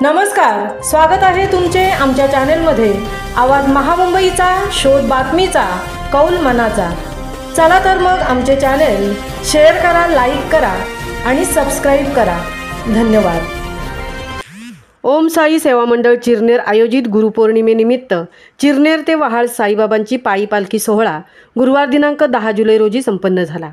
नमस्कार, स्वागत आहे तुमचे आमच्या चॅनेलमध्ये। आवाज महामुंबईचा, शोध बातमीचा, कौल मनाचा। चला तर मग आमचे चॅनेल शेअर करा, लाईक करा आणि सबस्क्राइब करा। धन्यवाद। ओम साई सेवा मंडळ चिरनेर आयोजित गुरुपौर्णिमेनिमित्त चिरनेर ते वहाळ साईबाबांची पायी पालखी सोहळा गुरुवार दिनांक 10 जुलै रोजी संपन्न झाला।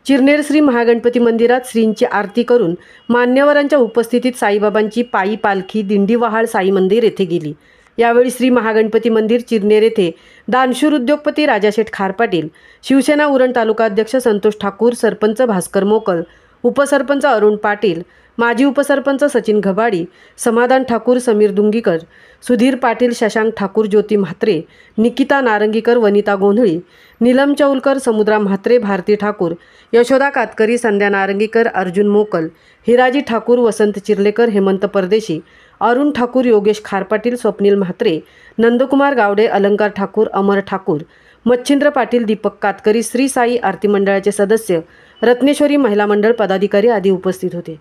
चिरनेर श्री महागणपती मंदिरात श्रींची आरती करून मान्यवरांच्या उपस्थितीत साईबाबांची पायी पालखी दिंडी वहाळ साई मंदिर येथे गेली। यावेळी श्री महागणपती मंदिर चिरनेर येथे दानशूर उद्योगपती राजाशेठ खार पाटील, शिवसेना उरण तालुका अध्यक्ष संतोष ठाकूर, सरपंच भास्कर मोकल, उपसरपंच अरुण पाटील, माजी उपसरपंच सचिन घबाडी, समाधान ठाकूर, समीर दुंगीकर, सुधीर पाटील, शशांक ठाकूर, ज्योती म्हात्रे, निकिता नारंगीकर, वनिता गोंधळी, नीलम चौलकर, समुद्रा म्हात्रे, भारती ठाकूर, यशोदा कातकरी, संध्या नारंगीकर, अर्जुन मोकल, हिराजी ठाकूर, वसंत चिर्लेकर, हेमंत परदेशी, अरुण ठाकूर, योगेश खार पाटील, स्वप्नील म्हात्रे, नंदकुमार गावडे, अलंकार ठाकूर, अमर ठाकूर, मच्छिंद्र पाटील, दीपक कातकरी, श्री साई आरती मंडळाचे सदस्य, रत्नेश्वरी महिला मंडळ पदाधिकारी आदी उपस्थित होते।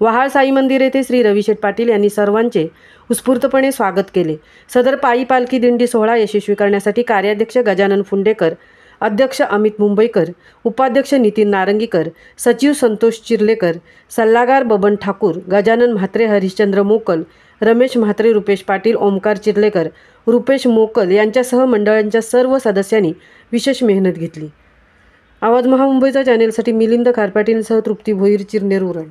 वहाळ साई मंदिर येथे श्री रविशेठ पाटील यांनी सर्वांचे उत्स्फूर्तपणे स्वागत केले। सदर पायी पालखी दिंडी सोहळा यशस्वी करण्यासाठी कार्याध्यक्ष गजानन फुंडेकर, अध्यक्ष अमित मुंबईकर, उपाध्यक्ष नितीन नारंगीकर, सचिव संतोष चिर्लेकर, सल्लागार बबन ठाकूर, गजानन म्हात्रे, हरिश्चंद्र मोकल, रमेश म्हात्रे, रुपेश पाटील, ओमकार चिर्लेकर, रुपेश मोकल यांच्यासह मंडळांच्या सर्व सदस्यांनी विशेष मेहनत घेतली। आवाज महामुंबईचा चॅनेलसाठी मिलिंद खार पाटीलसह तृप्ती भोईर, चिरनेर उरण।